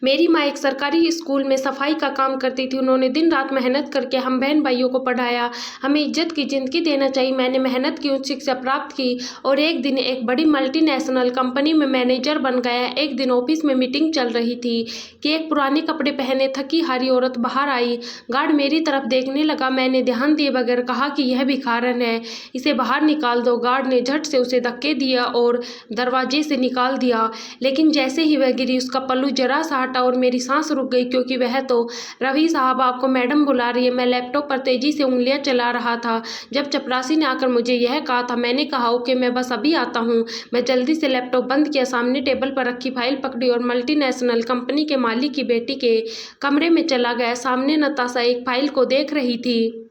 मेरी माँ एक सरकारी स्कूल में सफाई का काम करती थी। उन्होंने दिन रात मेहनत करके हम बहन भाइयों को पढ़ाया। हमें इज्जत की ज़िंदगी देना चाहिए। मैंने मेहनत की, उच्च शिक्षा प्राप्त की और एक दिन एक बड़ी मल्टीनेशनल कंपनी में मैनेजर बन गया। एक दिन ऑफिस में मीटिंग चल रही थी कि एक पुराने कपड़े पहने थकी हारी औरत बाहर आई। गार्ड मेरी तरफ देखने लगा। मैंने ध्यान दिए बगैर कहा कि यह भिखारन है, इसे बाहर निकाल दो। गार्ड ने झट से उसे धक्के दिया और दरवाजे से निकाल दिया, लेकिन जैसे ही वह गिरी उसका पल्लू जरा सा हटा और मेरी सांस रुक गई, क्योंकि वह तो रवि साहब आपको मैडम बुला रही है। मैं लैपटॉप पर तेजी से उंगलियां चला रहा था जब चपरासी ने आकर मुझे यह कहा था। मैंने कहा ओके, मैं बस अभी आता हूँ। मैं जल्दी से लैपटॉप बंद किया, सामने टेबल पर रखी फाइल पकड़ी और मल्टीनेशनल कंपनी के मालिक की बेटी के कमरे में चला गया। सामने नताशा एक फाइल को देख रही थी,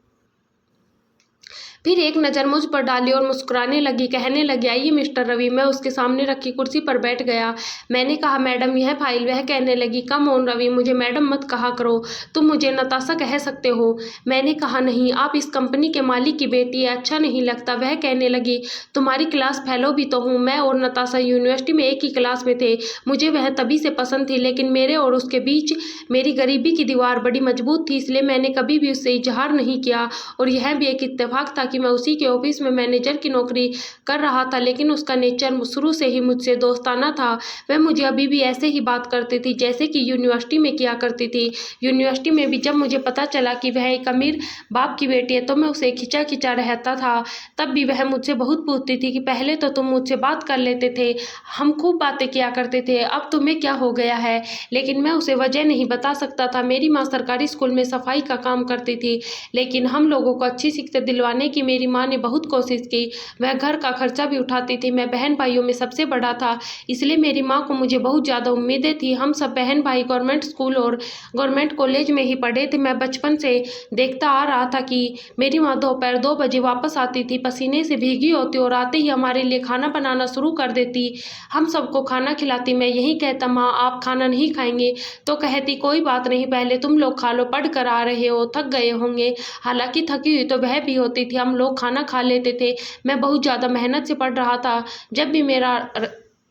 फिर एक नज़र मुझ पर डाली और मुस्कुराने लगी। कहने लगी आइए मिस्टर रवि। मैं उसके सामने रखी कुर्सी पर बैठ गया। मैंने कहा मैडम यह फाइल। वह कहने लगी कम ऑन रवि, मुझे मैडम मत कहा करो, तुम मुझे नताशा कह सकते हो। मैंने कहा नहीं, आप इस कंपनी के मालिक की बेटी है, अच्छा नहीं लगता। वह कहने लगी तुम्हारी क्लास फेलो भी तो हूँ। मैं और नताशा यूनिवर्सिटी में एक ही क्लास में थे। मुझे वह तभी से पसंद थी, लेकिन मेरे और उसके बीच मेरी गरीबी की दीवार बड़ी मजबूत थी, इसलिए मैंने कभी भी उससे इजहार नहीं किया। और यह भी एक इत्तेफाक था कि मैं उसी के ऑफिस में मैनेजर की नौकरी कर रहा था, लेकिन उसका नेचर शुरू से ही मुझसे दोस्ताना था। वह मुझे अभी भी ऐसे ही बात करती थी जैसे कि यूनिवर्सिटी में किया करती थी। यूनिवर्सिटी में भी जब मुझे पता चला कि वह एक अमीर बाप की बेटी है तो मैं उसे खिंचा खिंचा रहता था। तब भी वह मुझसे बहुत पूछती थी कि पहले तो तुम मुझसे बात कर लेते थे, हम खूब बातें किया करते थे, अब तुम्हें क्या हो गया है। लेकिन मैं उसे वजह नहीं बता सकता था। मेरी माँ सरकारी स्कूल में सफाई का काम करती थी, लेकिन हम लोगों को अच्छी शिक्षा दिलवाने की मेरी माँ ने बहुत कोशिश की। वह घर का खर्चा भी उठाती थी। मैं बहन भाइयों में सबसे बड़ा था, इसलिए मेरी माँ को मुझे बहुत ज़्यादा उम्मीदें थी। हम सब बहन भाई गवर्नमेंट स्कूल और गवर्नमेंट कॉलेज में ही पढ़े थे। मैं बचपन से देखता आ रहा था कि मेरी माँ दोपहर 2 बजे वापस आती थी, पसीने से भीगी होती और आते ही हमारे लिए खाना बनाना शुरू कर देती। हम सबको खाना खिलाती। मैं यही कहता माँ आप खाना नहीं खाएंगे, तो कहती कोई बात नहीं, पहले तुम लोग खा लो, पढ़ कर आ रहे हो, थक गए होंगे। हालांकि थकी हुई तो वह भी होती थी। हम लोग खाना खा लेते थे। मैं बहुत ज़्यादा मेहनत से पढ़ रहा था। जब भी मेरा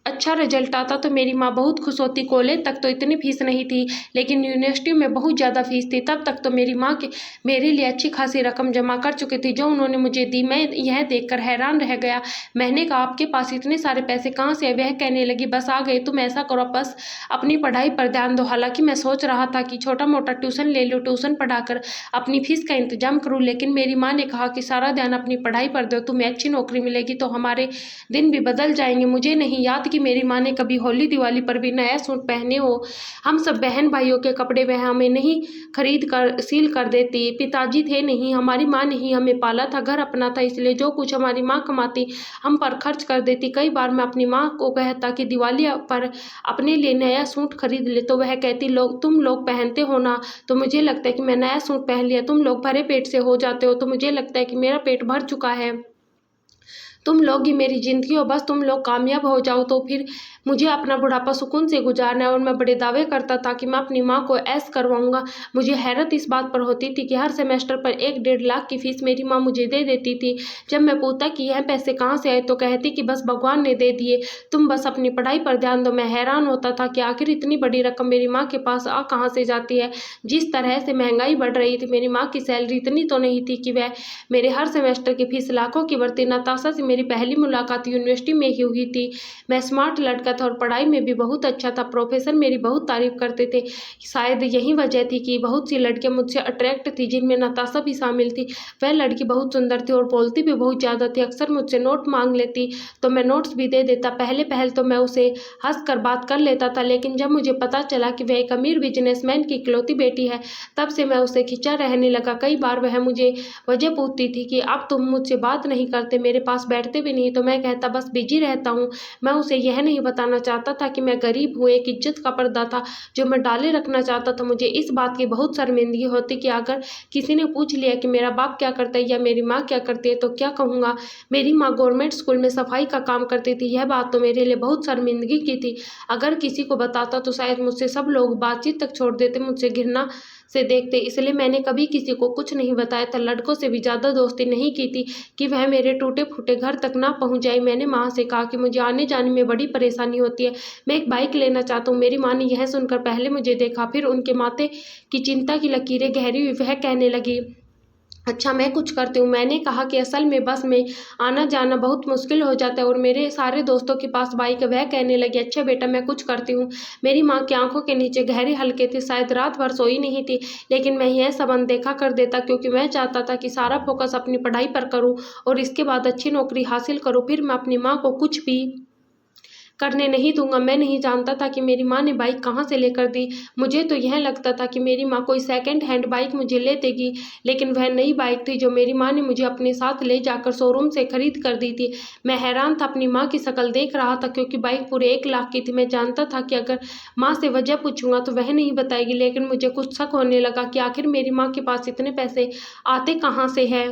अच्छा रिजल्ट आता तो मेरी माँ बहुत खुश होती। कॉलेज तक तो इतनी फीस नहीं थी, लेकिन यूनिवर्सिटी में बहुत ज़्यादा फीस थी। तब तक तो मेरी माँ के मेरे लिए अच्छी खासी रकम जमा कर चुकी थी, जो उन्होंने मुझे दी। मैं यह देखकर हैरान रह गया। मैंने कहा आपके पास इतने सारे पैसे कहाँ से? वह कहने लगी बस आ गए। तुम ऐसा करो बस अपनी पढ़ाई पर ध्यान दो। हालांकि मैं सोच रहा था कि छोटा मोटा ट्यूशन ले लो, ट्यूशन पढ़ाकर अपनी फीस का इंतजाम करूँ, लेकिन मेरी माँ ने कहा कि सारा ध्यान अपनी पढ़ाई पर दो, तुम्हें अच्छी नौकरी मिलेगी तो हमारे दिन भी बदल जाएंगे। मुझे नहीं याद कि मेरी माँ ने कभी होली दिवाली पर भी नया सूट पहने हो। हम सब बहन भाइयों के कपड़े वह हमें नहीं खरीद कर सील कर देती। पिताजी थे नहीं, हमारी माँ ने ही हमें पाला था, घर अपना था, इसलिए जो कुछ हमारी माँ कमाती हम पर खर्च कर देती। कई बार मैं अपनी माँ को कहता कि दिवाली पर अपने लिए नया सूट खरीद ले, तो वह कहती लोग तुम लोग पहनते हो ना, तो मुझे लगता है कि मैं नया सूट पहन लिया। तुम लोग भरे पेट से हो जाते हो, तो मुझे लगता है कि मेरा पेट भर चुका है। तुम लोग ही मेरी ज़िंदगी हो, बस तुम लोग कामयाब हो जाओ तो फिर मुझे अपना बुढ़ापा सुकून से गुजारना है। और मैं बड़े दावे करता था कि मैं अपनी माँ को ऐश करवाऊंगा। मुझे हैरत इस बात पर होती थी कि हर सेमेस्टर पर 1-1.5 लाख की फीस मेरी माँ मुझे दे देती थी। जब मैं पूछता कि यह पैसे कहाँ से आए तो कहती कि बस भगवान ने दे दिए, तुम बस अपनी पढ़ाई पर ध्यान दो। मैं हैरान होता था कि आखिर इतनी बड़ी रकम मेरी माँ के पास आ कहाँ से जाती है। जिस तरह से महंगाई बढ़ रही थी, मेरी माँ की सैलरी इतनी तो नहीं थी कि वह मेरे हर सेमेस्टर की फीस लाखों की बढ़ती। नताशा से मेरी पहली मुलाकात यूनिवर्सिटी में ही हुई थी। मैं स्मार्ट लड़का था और पढ़ाई में भी बहुत अच्छा था। प्रोफेसर मेरी बहुत तारीफ करते थे। शायद यही वजह थी कि बहुत सी लड़कियां मुझसे अट्रैक्ट थी, जिनमें नताशा भी शामिल थी। वह लड़की बहुत सुंदर थी और बोलती भी बहुत ज़्यादा थी। अक्सर मुझसे नोट मांग लेती तो मैं नोट्स भी दे देता। पहले तो मैं उसे हंस कर बात कर लेता था, लेकिन जब मुझे पता चला कि वह एक अमीर बिजनेसमैन की इकलौती बेटी है, तब से मैं उसे खिंचा रहने लगा। कई बार वह मुझे वजह पूछती थी कि अब तुम मुझसे बात नहीं करते, मेरे पास बैठते भी नहीं, तो मैं कहता बस बिजी रहता हूँ। मैं उसे यह नहीं बताना चाहता था कि मैं गरीब हूँ। एक इज्जत का पर्दा था जो मैं डाले रखना चाहता था। मुझे इस बात की बहुत शर्मिंदगी होती कि अगर किसी ने पूछ लिया कि मेरा बाप क्या करता है या मेरी माँ क्या करती है तो क्या कहूँगा। मेरी माँ गवर्नमेंट स्कूल में सफाई का काम करती थी। यह बात तो मेरे लिए बहुत शर्मिंदगी की थी। अगर किसी को बताता तो शायद मुझसे सब लोग बातचीत तक छोड़ देते, मुझसे घिरना से देखते, इसलिए मैंने कभी किसी को कुछ नहीं बताया था। लड़कों से भी ज़्यादा दोस्ती नहीं की थी कि वह मेरे टूटे फूटे घर तक ना पहुँच जाए। मैंने माँ से कहा कि मुझे आने जाने में बड़ी परेशानी होती है, मैं एक बाइक लेना चाहता हूँ। मेरी माँ ने यह सुनकर पहले मुझे देखा, फिर उनके माथे की चिंता की लकीरें गहरी हुई। वह कहने लगी, अच्छा मैं कुछ करती हूँ। मैंने कहा कि असल में बस में आना जाना बहुत मुश्किल हो जाता है और मेरे सारे दोस्तों के पास बाइक है। वह कहने लगी, अच्छा बेटा मैं कुछ करती हूँ। मेरी माँ की आंखों के नीचे गहरे हल्के थे, शायद रात भर सोई नहीं थी, लेकिन मैं यह सब अनदेखा कर देता क्योंकि मैं चाहता था कि सारा फोकस अपनी पढ़ाई पर करूँ और इसके बाद अच्छी नौकरी हासिल करूँ। फिर मैं अपनी माँ को कुछ भी करने नहीं दूंगा। मैं नहीं जानता था कि मेरी माँ ने बाइक कहाँ से लेकर दी। मुझे तो यह लगता था कि मेरी माँ कोई सेकंड हैंड बाइक मुझे ले देगी, लेकिन वह नई बाइक थी जो मेरी माँ ने मुझे अपने साथ ले जाकर शोरूम से खरीद कर दी थी। मैं हैरान था, अपनी माँ की शक्ल देख रहा था क्योंकि बाइक पूरे 1 लाख की थी। मैं जानता था कि अगर माँ से वजह पूछूंगा तो वह नहीं बताएगी, लेकिन मुझे कुछ शक होने लगा कि आखिर मेरी माँ के पास इतने पैसे आते कहाँ से हैं।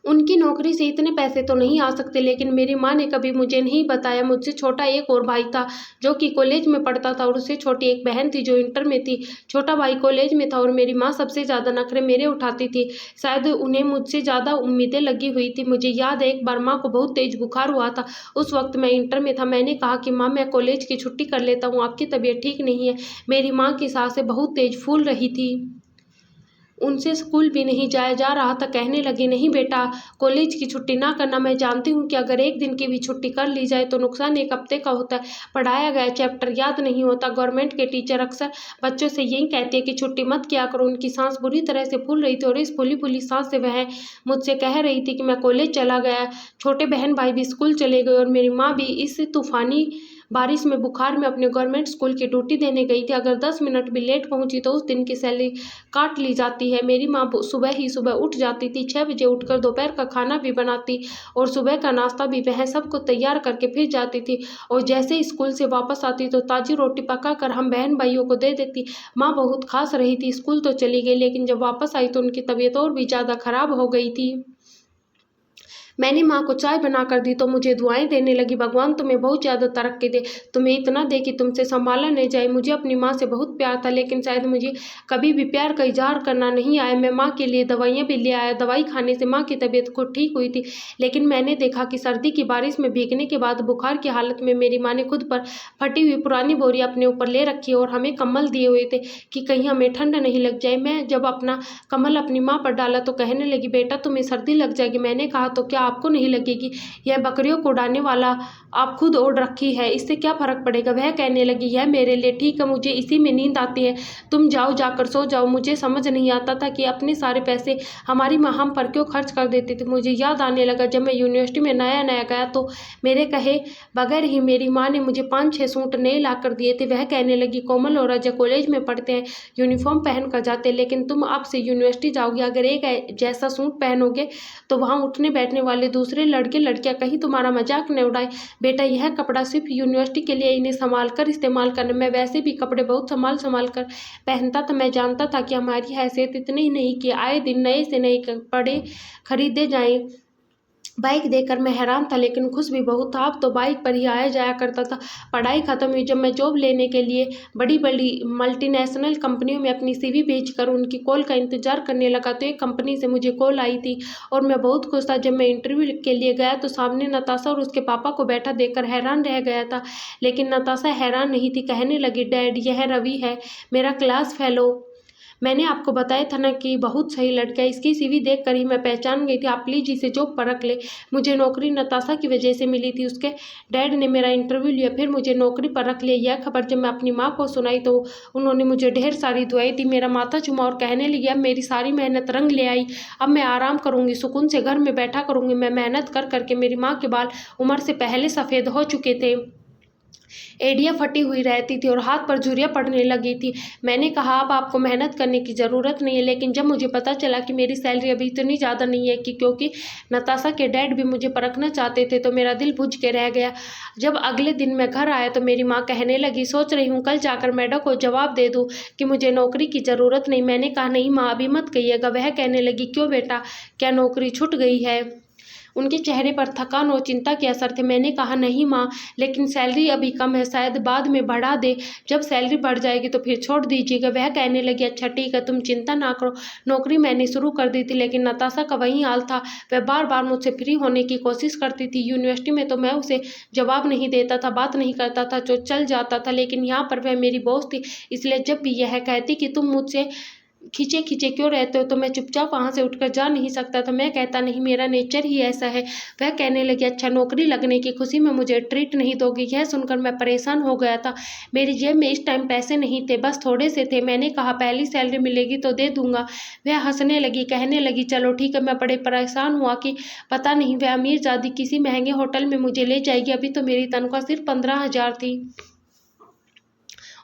उनकी नौकरी से इतने पैसे तो नहीं आ सकते, लेकिन मेरी माँ ने कभी मुझे नहीं बताया। मुझसे छोटा एक और भाई था जो कि कॉलेज में पढ़ता था और उससे छोटी एक बहन थी जो इंटर में थी। छोटा भाई कॉलेज में था और मेरी माँ सबसे ज़्यादा नखरे मेरे उठाती थी। शायद उन्हें मुझसे ज़्यादा उम्मीदें लगी हुई थी। मुझे याद है एक बार माँ को बहुत तेज बुखार हुआ था। उस वक्त मैं इंटर में था। मैंने कहा कि माँ मैं कॉलेज की छुट्टी कर लेता हूँ, आपकी तबीयत ठीक नहीं है। मेरी माँ की सांसें बहुत तेज फूल रही थी, उनसे स्कूल भी नहीं जाया जा रहा था। कहने लगी, नहीं बेटा कॉलेज की छुट्टी ना करना। मैं जानती हूँ कि अगर एक दिन की भी छुट्टी कर ली जाए तो नुकसान एक हफ्ते का होता है। पढ़ाया गया चैप्टर याद नहीं होता। गवर्नमेंट के टीचर अक्सर बच्चों से यही कहते हैं कि छुट्टी मत किया करो। उनकी सांस बुरी तरह से फूल रही थी और इस फूली फूली सांस से वह मुझसे कह रही थी कि मैं कॉलेज चला गया। छोटे बहन भाई भी स्कूल चले गए और मेरी माँ भी इस तूफानी बारिश में बुखार में अपने गवर्नमेंट स्कूल की ड्यूटी देने गई थी। अगर 10 मिनट भी लेट पहुंची तो उस दिन की सैलरी काट ली जाती है। मेरी माँ सुबह ही सुबह उठ जाती थी, 6 बजे उठकर दोपहर का खाना भी बनाती और सुबह का नाश्ता भी वह सबको तैयार करके फिर जाती थी और जैसे ही स्कूल से वापस आती तो ताज़ी रोटी पकाकर हम बहन भाइयों को दे देती। माँ बहुत खास रही थी। स्कूल तो चली गई, लेकिन जब वापस आई तो उनकी तबीयत और भी ज़्यादा खराब हो गई थी। मैंने माँ को चाय बनाकर दी तो मुझे दुआएं देने लगी, भगवान तुम्हें बहुत ज़्यादा तरक्की दे, तुम्हें इतना दे कि तुमसे संभाला नहीं जाए। मुझे अपनी माँ से बहुत प्यार था, लेकिन शायद मुझे कभी भी प्यार का इजहार करना नहीं आया। मैं माँ के लिए दवाइयाँ भी ले आया। दवाई खाने से माँ की तबीयत खुद ठीक हुई थी, लेकिन मैंने देखा कि सर्दी की बारिश में भीगने के बाद बुखार की हालत में मेरी माँ ने खुद पर फटी हुई पुरानी बोरी अपने ऊपर ले रखी और हमें कम्बल दिए हुए थे कि कहीं हमें ठंड नहीं लग जाए। मैं जब अपना कम्बल अपनी माँ पर डाला तो कहने लगी, बेटा तुम्हें सर्दी लग जाएगी। मैंने कहा, तो क्या आपको नहीं लगेगी? यह बकरियों को उड़ाने वाला आप खुद ओढ़ रखी है, इससे क्या फर्क पड़ेगा? वह कहने लगी, यह मेरे लिए ठीक है, मुझे इसी में नींद आती है, तुम जाओ जाकर सो जाओ। मुझे समझ नहीं आता था कि अपने सारे पैसे हमारी माँ हम पर क्यों खर्च कर देती थी। मुझे याद आने लगा जब मैं यूनिवर्सिटी में नया नया गया तो मेरे कहे बगैर ही मेरी माँ ने मुझे 5-6 सूट नए ला कर दिए थे। वह कहने लगी, कोमल और अजय कॉलेज में पढ़ते हैं, यूनिफॉर्म पहन कर जाते, लेकिन तुम अब से यूनिवर्सिटी जाओगी, अगर एक जैसा सूट पहनोगे तो वहाँ उठने बैठने वाले दूसरे लड़के लड़कियाँ कहीं तुम्हारा मजाक न उड़ाए। बेटा यह कपड़ा सिर्फ यूनिवर्सिटी के लिए, इन्हें संभाल कर इस्तेमाल करना। मैं वैसे भी कपड़े बहुत संभाल संभाल कर पहनता था। मैं जानता था कि हमारी हैसियत इतनी ही नहीं कि आए दिन नए से नए कपड़े खरीदे जाएं। बाइक देखकर मैं हैरान था, लेकिन खुश भी बहुत था। अब तो बाइक पर ही आया जाया करता था। पढ़ाई खत्म हुई जब मैं जॉब लेने के लिए बड़ी बड़ी मल्टीनेशनल कंपनियों में अपनी CV भेजकर उनकी कॉल का इंतजार करने लगा तो एक कंपनी से मुझे कॉल आई थी और मैं बहुत खुश था। जब मैं इंटरव्यू के लिए गया तो सामने नताशा और उसके पापा को बैठा देखकर हैरान रह गया था, लेकिन नताशा हैरान नहीं थी। कहने लगी, डैड यह रवि है, मेरा क्लास फेलो। मैंने आपको बताया था ना कि बहुत सही लड़का है, इसकी CV देख कर ही मैं पहचान गई थी। आप प्लीज़ इसे जॉब पर रख ले। मुझे नौकरी नताशा की वजह से मिली थी, उसके डैड ने मेरा इंटरव्यू लिया फिर मुझे नौकरी पर रख लिया। यह खबर जब मैं अपनी माँ को सुनाई तो उन्होंने मुझे ढेर सारी दुआएं दी, मेरा माथा चूमा और कहने लगी, अब मेरी सारी मेहनत रंग ले आई, अब मैं आराम करूँगी, सुकून से घर में बैठा करूँगी। मैं मेहनत कर करके मेरी माँ के बाल उम्र से पहले सफ़ेद हो चुके थे, एड़ियाँ फटी हुई रहती थी और हाथ पर झुर्रियाँ पड़ने लगी थी। मैंने कहा, अब आपको मेहनत करने की ज़रूरत नहीं है, लेकिन जब मुझे पता चला कि मेरी सैलरी अभी इतनी ज़्यादा नहीं है कि क्योंकि नताशा के डैड भी मुझे परखना चाहते थे तो मेरा दिल बुझ के रह गया। जब अगले दिन मैं घर आया तो मेरी माँ कहने लगी, सोच रही हूँ कल जाकर मैडम को जवाब दे दूँ कि मुझे नौकरी की ज़रूरत नहीं। मैंने कहा, नहीं माँ अभी मत कहिएगा। वह कहने लगी, क्यों बेटा, क्या नौकरी छूट गई है? उनके चेहरे पर थकान और चिंता के असर थे। मैंने कहा, नहीं माँ, लेकिन सैलरी अभी कम है, शायद बाद में बढ़ा दे। जब सैलरी बढ़ जाएगी तो फिर छोड़ दीजिएगा। वह कहने लगी, अच्छा ठीक है, तुम चिंता ना करो। नौकरी मैंने शुरू कर दी थी, लेकिन नताशा का वही हाल था। वह बार बार मुझसे फ्री होने की कोशिश करती थी। यूनिवर्सिटी में तो मैं उसे जवाब नहीं देता था, बात नहीं करता था, जो चल जाता था, लेकिन यहाँ पर वह मेरी बॉस थी। इसलिए जब भी यह कहती कि तुम मुझसे खींचे खींचे क्यों रहते हो, तो मैं चुपचाप वहां से उठकर जा नहीं सकता था। मैं कहता, नहीं, मेरा नेचर ही ऐसा है। वह कहने लगी, अच्छा, नौकरी लगने की खुशी में मुझे ट्रीट नहीं दोगी? यह सुनकर मैं परेशान हो गया था। मेरी जेब में इस टाइम पैसे नहीं थे, बस थोड़े से थे। मैंने कहा, पहली सैलरी मिलेगी तो दे दूंगा। वह हंसने लगी, कहने लगी, चलो ठीक है। मैं बड़े परेशान हुआ कि पता नहीं वह अमीरजादी किसी महंगे होटल में मुझे ले जाएगी। अभी तो मेरी तनख्वाह सिर्फ 15,000 थी,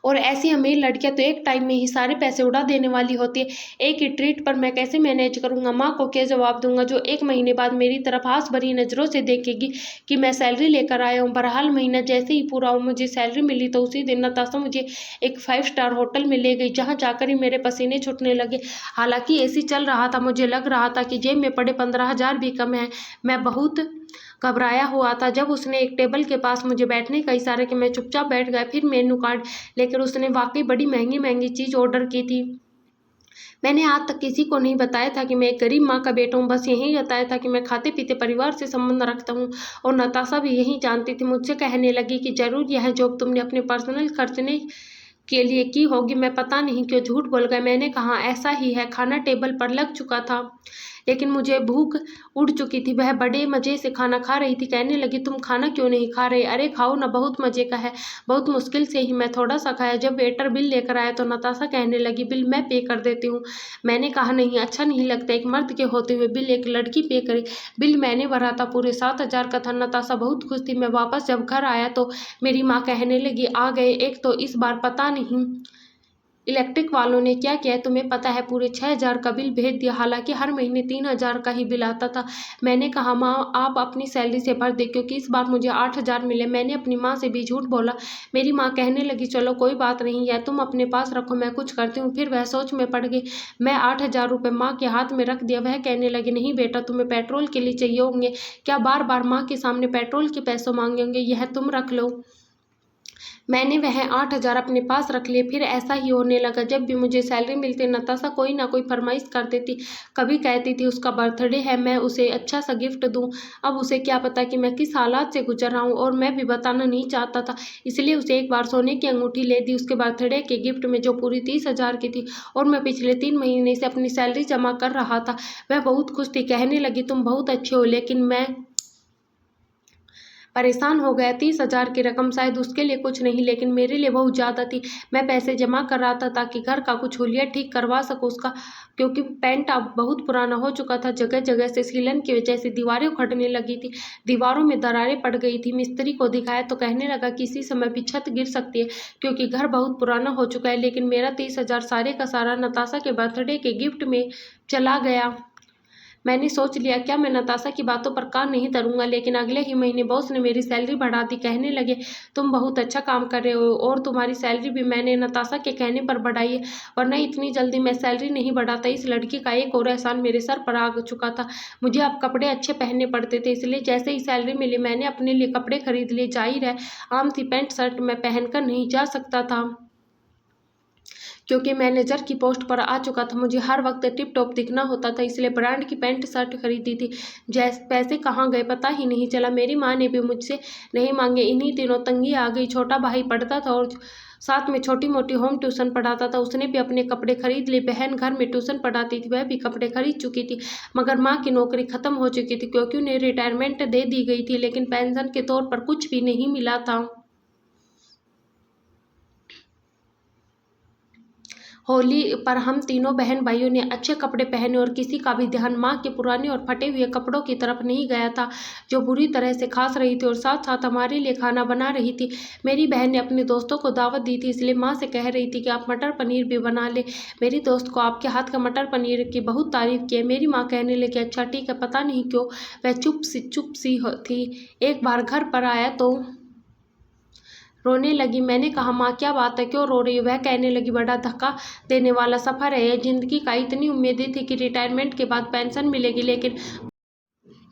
और ऐसी अमीर लड़कियां तो एक टाइम में ही सारे पैसे उड़ा देने वाली होती है। एक ही ट्रीट पर मैं कैसे मैनेज करूंगा? माँ को क्या जवाब दूंगा, जो 1 महीने बाद मेरी तरफ आस भरी नज़रों से देखेगी कि मैं सैलरी लेकर आया हूँ। बहरहाल महीना जैसे ही पूरा हुआ, मुझे सैलरी मिली तो उसी दिन नताशा मुझे एक 5 स्टार होटल में ले गई, जहाँ जाकर ही मेरे पसीने छूटने लगे। हालांकि एसी चल रहा था, मुझे लग रहा था कि जेब में पड़े 15,000 भी कम है। मैं बहुत घबराया हुआ था। जब उसने एक टेबल के पास मुझे बैठने का इशारा किया, मैं चुपचाप बैठ गया। फिर मेनू कार्ड लेकर उसने वाकई बड़ी महंगी महंगी चीज़ ऑर्डर की थी। मैंने आज तक किसी को नहीं बताया था कि मैं एक गरीब माँ का बेटा हूँ, बस यही बताया था कि मैं खाते पीते परिवार से संबंध रखता हूँ, और नताशा भी यही जानती थी। मुझसे कहने लगी कि जरूर यह जॉब तुमने अपने पर्सनल खर्चने के लिए की होगी। मैं पता नहीं क्यों झूठ बोल गया। मैंने कहा, ऐसा ही है। खाना टेबल पर लग चुका था, लेकिन मुझे भूख उड़ चुकी थी। वह बड़े मज़े से खाना खा रही थी। कहने लगी, तुम खाना क्यों नहीं खा रहे? अरे खाओ ना, बहुत मज़े का है। बहुत मुश्किल से ही मैं थोड़ा सा खाया। जब वेटर बिल लेकर आया तो नताशा कहने लगी, बिल मैं पे कर देती हूँ। मैंने कहा, नहीं, अच्छा नहीं लगता एक मर्द के होते हुए बिल एक लड़की पे करे। बिल मैंने भरा था, पूरे 7,000 का था। नताशा बहुत खुश थी। मैं वापस जब घर आया तो मेरी माँ कहने लगी, आ गए। एक तो इस बार पता नहीं इलेक्ट्रिक वालों ने क्या किया है, तुम्हें पता है, पूरे 6,000 का बिल भेज दिया। हालांकि हर महीने 3,000 का ही बिल आता था। मैंने कहा, माँ, आप अपनी सैलरी से भर दे, क्योंकि इस बार मुझे 8,000 मिले। मैंने अपनी माँ से भी झूठ बोला। मेरी माँ कहने लगी, चलो कोई बात नहीं है, तुम अपने पास रखो, मैं कुछ करती हूँ। फिर वह सोच में पड़ गई। मैं 8,000 रुपये माँ के हाथ में रख दिया। वह कहने लगी, नहीं बेटा, तुम्हें पेट्रोल के लिए चाहिए होंगे, क्या बार बार माँ के सामने पेट्रोल के पैसे मांगे होंगे, यह तुम रख लो। मैंने वह 8,000 अपने पास रख लिए। फिर ऐसा ही होने लगा। जब भी मुझे सैलरी मिलती, नताशा कोई ना कोई फरमाइश कर देती। कभी कहती थी उसका बर्थडे है, मैं उसे अच्छा सा गिफ्ट दूं। अब उसे क्या पता कि मैं किस हालात से गुजर रहा हूँ, और मैं भी बताना नहीं चाहता था। इसलिए उसे एक बार सोने की अंगूठी ले दी उसके बर्थडे के गिफ्ट में, जो पूरी 30,000 की थी, और मैं पिछले 3 महीने से अपनी सैलरी जमा कर रहा था। वह बहुत खुश थी। कहने लगी, तुम बहुत अच्छे हो। लेकिन मैं परेशान हो गया। 30,000 की रकम शायद उसके लिए कुछ नहीं, लेकिन मेरे लिए बहुत ज़्यादा थी। मैं पैसे जमा कर रहा था ताकि घर का कुछ हुलिया ठीक करवा सकूँ उसका, क्योंकि पेंट अब बहुत पुराना हो चुका था। जगह जगह से सीलन की वजह से दीवारें उखड़ने लगी थी, दीवारों में दरारें पड़ गई थी। मिस्त्री को दिखाया तो कहने लगा, किसी समय भी छत गिर सकती है, क्योंकि घर बहुत पुराना हो चुका है। लेकिन मेरा 30,000 सारे का सारा नताशा के बर्थडे के गिफ्ट में चला गया। मैंने सोच लिया, क्या मैं नताशा की बातों पर कान नहीं धरूंगा। लेकिन अगले ही महीने बॉस ने मेरी सैलरी बढ़ा दी। कहने लगे, तुम बहुत अच्छा काम कर रहे हो, और तुम्हारी सैलरी भी मैंने नताशा के कहने पर बढ़ाई है, वरना इतनी जल्दी मैं सैलरी नहीं बढ़ाता। इस लड़की का एक और एहसान मेरे सर पर आ चुका था। मुझे अब कपड़े अच्छे पहनने पड़ते थे, इसलिए जैसे ही सैलरी मिली मैंने अपने लिए कपड़े खरीद लिए। जाहिर है, आम सी पैंट शर्ट मैं पहनकर नहीं जा सकता था, क्योंकि मैनेजर की पोस्ट पर आ चुका था। मुझे हर वक्त टिप टॉप दिखना होता था, इसलिए ब्रांड की पैंट शर्ट खरीदी थी। जैसे पैसे कहाँ गए पता ही नहीं चला। मेरी माँ ने भी मुझसे नहीं मांगे। इन्हीं दिनों तंगी आ गई। छोटा भाई पढ़ता था और साथ में छोटी मोटी होम ट्यूशन पढ़ाता था। उसने भी अपने कपड़े खरीद लिए। बहन घर में ट्यूशन पढ़ाती थी, वह भी कपड़े खरीद चुकी थी। मगर माँ की नौकरी खत्म हो चुकी थी, क्योंकि उन्हें रिटायरमेंट दे दी गई थी, लेकिन पेंशन के तौर पर कुछ भी नहीं मिला था। होली पर हम तीनों बहन भाइयों ने अच्छे कपड़े पहने, और किसी का भी ध्यान माँ के पुराने और फटे हुए कपड़ों की तरफ नहीं गया था, जो बुरी तरह से खास रही थी और साथ साथ हमारे लिए खाना बना रही थी। मेरी बहन ने अपने दोस्तों को दावत दी थी, इसलिए माँ से कह रही थी कि आप मटर पनीर भी बना ले। मेरी दोस्त को आपके हाथ का मटर पनीर की बहुत तारीफ की है। मेरी माँ कहने लगी, अच्छा ठीक है। पता नहीं क्यों वह चुप सी थी। एक बार घर पर आया तो रोने लगी। मैंने कहा, माँ क्या बात है, क्यों रो रही हो? वह कहने लगी, बड़ा धक्का देने वाला सफ़र है ये जिंदगी का। इतनी उम्मीदें थी कि रिटायरमेंट के बाद पेंशन मिलेगी, लेकिन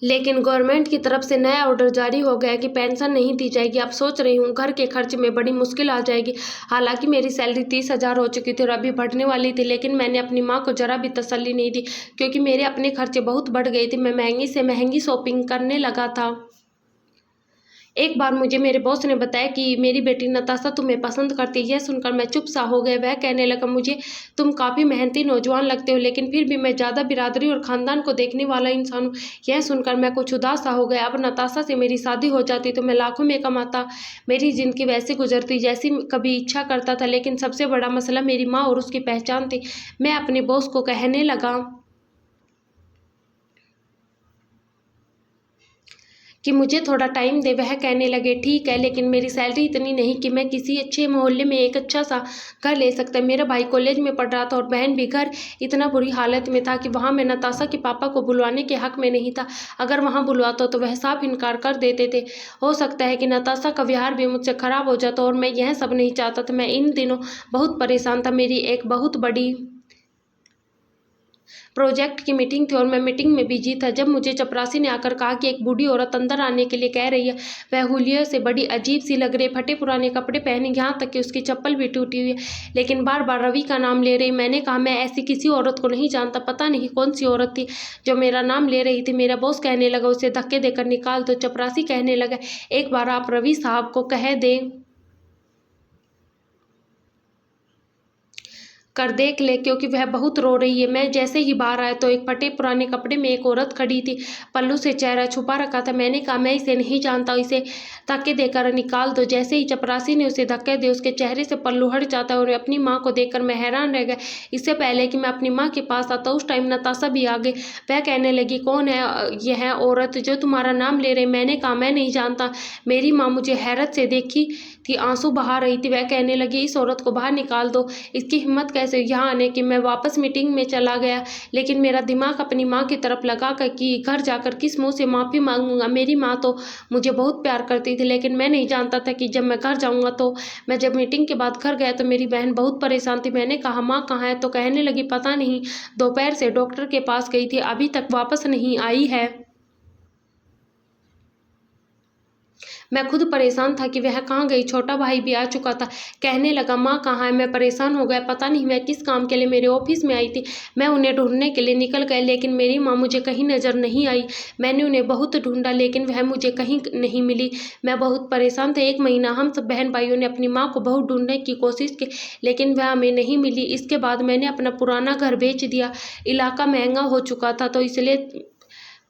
लेकिन गवर्नमेंट की तरफ से नया ऑर्डर जारी हो गया कि पेंशन नहीं दी जाएगी। अब सोच रही हूँ घर के खर्च में बड़ी मुश्किल आ जाएगी। हालांकि मेरी सैलरी 30,000 हो चुकी थी और अभी बढ़ने वाली थी, लेकिन मैंने अपनी माँ को जरा भी तसल्ली नहीं दी क्योंकि मेरे अपने खर्चे बहुत बढ़ गए थे। मैं महंगी से महंगी शॉपिंग करने लगा था। एक बार मुझे मेरे बॉस ने बताया कि मेरी बेटी नताशा तुम्हें पसंद करती है। यह सुनकर मैं चुप सा हो गया। वह कहने लगा, मुझे तुम काफ़ी मेहनती नौजवान लगते हो, लेकिन फिर भी मैं ज़्यादा बिरादरी और ख़ानदान को देखने वाला इंसान हूँ। यह सुनकर मैं कुछ उदास सा हो गया। अब नताशा से मेरी शादी हो जाती तो मैं लाखों में कमाता, मेरी ज़िंदगी वैसी गुजरती जैसी कभी इच्छा करता था। लेकिन सबसे बड़ा मसला मेरी माँ और उसकी पहचान थी। मैं अपने बॉस को कहने लगा कि मुझे थोड़ा टाइम दे। वह कहने लगे, ठीक है, लेकिन मेरी सैलरी इतनी नहीं कि मैं किसी अच्छे मोहल्ले में एक अच्छा सा घर ले सकता। मेरा भाई कॉलेज में पढ़ रहा था और बहन भी घर इतना बुरी हालत में था कि वहाँ मैं नताशा के पापा को बुलवाने के हक में नहीं था। अगर वहाँ बुलवाता तो वह साफ इनकार कर देते थे। हो सकता है कि नताशा का व्यवहार भी मुझसे ख़राब हो जाता और मैं यह सब नहीं चाहता था। मैं इन दिनों बहुत परेशान था। मेरी एक बहुत बड़ी प्रोजेक्ट की मीटिंग थी और मैं मीटिंग में बिजी था जब मुझे चपरासी ने आकर कहा कि एक बूढ़ी औरत अंदर आने के लिए कह रही है। वह हुलिया से बड़ी अजीब सी लग रही, फटे पुराने कपड़े पहने, यहाँ तक कि उसकी चप्पल भी टूटी हुई है, लेकिन बार बार रवि का नाम ले रही। मैंने कहा, मैं ऐसी किसी औरत को नहीं जानता। पता नहीं कौन सी औरत थी जो मेरा नाम ले रही थी। मेरा बॉस कहने लगा, उसे धक्के देकर निकाल दो। चपरासी कहने लगा, एक बार आप रवि साहब को कह दें कर देख ले, क्योंकि वह बहुत रो रही है। मैं जैसे ही बाहर आया तो एक फटे पुराने कपड़े में एक औरत खड़ी थी, पल्लू से चेहरा छुपा रखा था। मैंने कहा, मैं इसे नहीं जानता, इसे धक्के देकर निकाल दो। जैसे ही चपरासी ने उसे धक्के दिए, उसके चेहरे से पल्लू हट जाता है और अपनी माँ को देखकर मैं हैरान रह गया। इससे पहले कि मैं अपनी माँ के पास आता उस टाइम नताशा भी आ गई। वह कहने लगी, कौन है यह औरत जो तुम्हारा नाम ले रही? मैंने कहा, मैं नहीं जानता। मेरी माँ मुझे हैरत से देखी थी, आंसू बहा रही थी। वह कहने लगी, इस औरत को बाहर निकाल दो। इसकी हिम्मत कैसे यहाँ आने की? मैं वापस मीटिंग में चला गया, लेकिन मेरा दिमाग अपनी माँ की तरफ लगा कर कि घर जाकर किस मुंह से माफ़ी मांगूंगा। मेरी माँ तो मुझे बहुत प्यार करती थी, लेकिन मैं नहीं जानता था कि जब मैं घर जाऊँगा तो। मैं जब मीटिंग के बाद घर गया तो मेरी बहन बहुत परेशान थी। मैंने कहा, माँ कहाँ है? तो कहने लगी, पता नहीं, दोपहर से डॉक्टर के पास गई थी, अभी तक वापस नहीं आई है। मैं खुद परेशान था कि वह कहाँ गई। छोटा भाई भी आ चुका था, कहने लगा, माँ कहाँ है? मैं परेशान हो गया, पता नहीं वह किस काम के लिए मेरे ऑफिस में आई थी। मैं उन्हें ढूंढने के लिए निकल गया, लेकिन मेरी माँ मुझे कहीं नज़र नहीं आई। मैंने उन्हें बहुत ढूंढा, लेकिन वह मुझे कहीं नहीं मिली। मैं बहुत परेशान था। 1 महीना हम सब बहन भाइयों ने अपनी माँ को बहुत ढूंढने की कोशिश की, लेकिन वह हमें नहीं मिली। इसके बाद मैंने अपना पुराना घर बेच दिया। इलाका महंगा हो चुका था तो इसलिए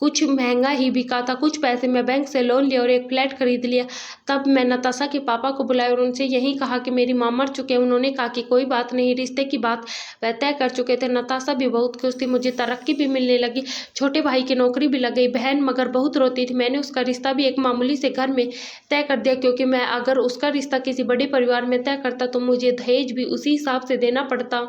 कुछ महंगा ही बिका था। कुछ पैसे मैं बैंक से लोन लिया और एक फ्लैट खरीद लिया। तब मैं नताशा के पापा को बुलाया और उनसे यही कहा कि मेरी माँ मर चुके हैं। उन्होंने कहा कि कोई बात नहीं, रिश्ते की बात वह तय कर चुके थे। नताशा भी बहुत खुश थी, मुझे तरक्की भी मिलने लगी, छोटे भाई की नौकरी भी लग गई। बहन मगर बहुत रोती थी। मैंने उसका रिश्ता भी एक मामूली से घर में तय कर दिया, क्योंकि मैं अगर उसका रिश्ता किसी बड़े परिवार में तय करता तो मुझे दहेज भी उसी हिसाब से देना पड़ता।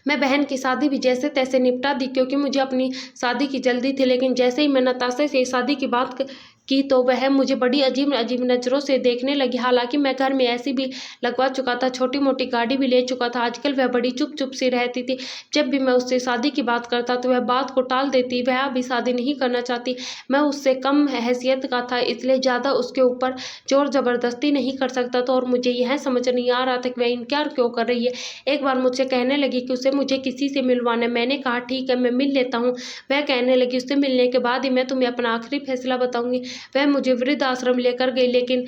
मैं बहन की शादी भी जैसे तैसे निपटा दी, क्योंकि मुझे अपनी शादी की जल्दी थी। लेकिन जैसे ही मैं नताशा से शादी की बात की तो वह मुझे बड़ी अजीब अजीब नज़रों से देखने लगी। हालांकि मैं घर में ऐसी भी लगवा चुका था, छोटी मोटी गाड़ी भी ले चुका था। आजकल वह बड़ी चुप चुप सी रहती थी। जब भी मैं उससे शादी की बात करता तो वह बात को टाल देती। वह अभी शादी नहीं करना चाहती। मैं उससे कम हैसियत का था, इसलिए ज़्यादा उसके ऊपर जोर ज़बरदस्ती नहीं कर सकता था और मुझे यह समझ नहीं आ रहा था कि वह इनकार क्यों कर रही है। एक बार मुझसे कहने लगी कि उसे मुझे किसी से मिलवाना है। मैंने कहा, ठीक है, मैं मिल लेता हूँ। वह कहने लगी, उससे मिलने के बाद ही मैं तुम्हें अपना आखिरी फैसला बताऊंगी। वह मुझे वृद्ध आश्रम लेकर गई, लेकिन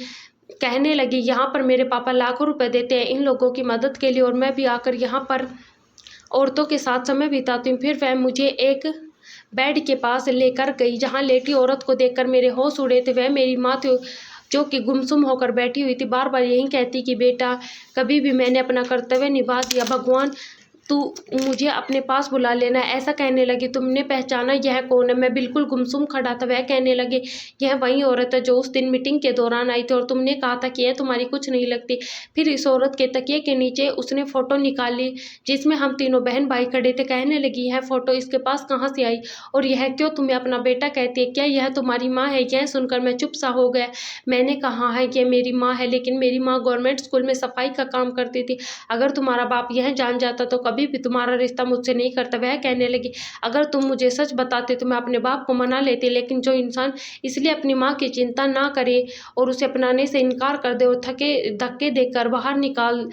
कहने लगी, यहाँ पर मेरे पापा लाखों रुपए देते हैं इन लोगों की मदद के लिए और मैं भी आकर यहाँ पर औरतों के साथ समय बिताती हूँ। फिर वह मुझे एक बेड के पास लेकर गई, जहाँ लेटी औरत को देखकर मेरे होश उड़े थे। वह मेरी माँ थी, जो कि गुमसुम होकर बैठी हुई थी। बार बार यही कहती कि बेटा, कभी भी मैंने अपना कर्तव्य निभा दिया, भगवान तू मुझे अपने पास बुला लेना। ऐसा कहने लगी, तुमने पहचाना यह कौन है? मैं बिल्कुल गुमसुम खड़ा था। वह कहने लगे, यह वही औरत है जो उस दिन मीटिंग के दौरान आई थी और तुमने कहा था कि यह तुम्हारी कुछ नहीं लगती। फिर इस औरत के तकिए के नीचे उसने फ़ोटो निकाली जिसमें हम तीनों बहन भाई खड़े थे। कहने लगी, यह फ़ोटो इसके पास कहाँ से आई और यह क्यों तुम्हें अपना बेटा कहती है? क्या यह तुम्हारी माँ है? यह सुनकर मैं चुप सा हो गया। मैंने कहा, है ये मेरी माँ है, लेकिन मेरी माँ गवर्नमेंट स्कूल में सफाई का काम करती थी। अगर तुम्हारा बाप यह जान जाता तो कभी भी तुम्हारा रिश्ता मुझसे नहीं करता। वह कहने लगी, अगर तुम मुझे सच बताते तो मैं अपने बाप को मना लेती, लेकिन जो इंसान इसलिए अपनी माँ की चिंता ना करे और उसे अपनाने से इनकार कर दे और धक्के देकर बाहर निकाल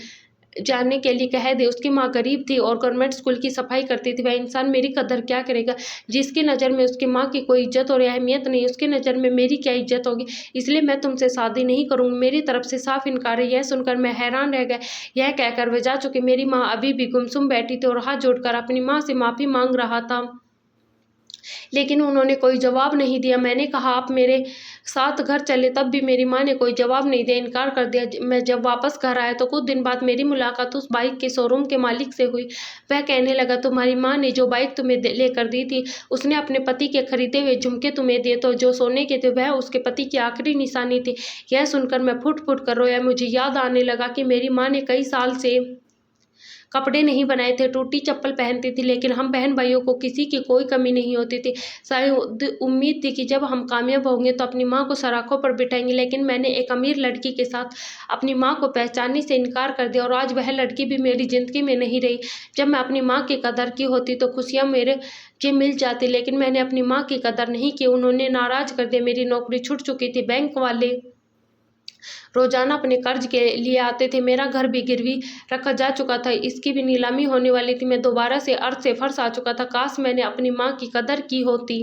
जाने के लिए कह दे, उसकी माँ गरीब थी और गवर्नमेंट स्कूल की सफाई करती थी, वह इंसान मेरी कदर क्या करेगा? जिसकी नज़र में उसकी माँ की कोई इज्जत और अहमियत नहीं, उसकी नज़र में मेरी क्या इज्जत होगी? इसलिए मैं तुमसे शादी नहीं करूँगी। मेरी तरफ से साफ इनकार है। यह सुनकर मैं हैरान रह गया। यह कहकर वह जा चुकी। मेरी माँ अभी भी गुमसुम बैठी थी और हाथ जोड़कर अपनी माँ से माफ़ी मांग रहा था, लेकिन उन्होंने कोई जवाब नहीं दिया। मैंने कहा, आप मेरे साथ घर चले, तब भी मेरी माँ ने कोई जवाब नहीं दिया, इनकार कर दिया। मैं जब वापस घर आया तो कुछ दिन बाद मेरी मुलाकात उस बाइक के शोरूम के मालिक से हुई। वह कहने लगा, तुम्हारी माँ ने जो बाइक तुम्हें लेकर दी थी, उसने अपने पति के खरीदे हुए झुमके तुम्हें दिए, तो जो सोने के थे वह उसके पति की आखिरी निशानी थी। यह सुनकर मैं फुट फुट कर रोया। मुझे याद आने लगा कि मेरी माँ ने कई साल से कपड़े नहीं बनाए थे, टूटी चप्पल पहनती थी, लेकिन हम बहन भाइयों को किसी की कोई कमी नहीं होती थी। शायद उम्मीद थी कि जब हम कामयाब होंगे तो अपनी माँ को सराखों पर बिठाएंगे, लेकिन मैंने एक अमीर लड़की के साथ अपनी माँ को पहचानने से इनकार कर दिया और आज वह लड़की भी मेरी ज़िंदगी में नहीं रही। जब मैं अपनी माँ की कदर की होती तो खुशियाँ मेरे के मिल जाती, लेकिन मैंने अपनी माँ की कदर नहीं की, उन्होंने नाराज़ कर दिया। मेरी नौकरी छूट चुकी थी, बैंक वाले रोजाना अपने कर्ज के लिए आते थे, मेरा घर भी गिरवी रखा जा चुका था, इसकी भी नीलामी होने वाली थी। मैं दोबारा से अर्थ से फर्श आ चुका था। काश मैंने अपनी माँ की कदर की होती।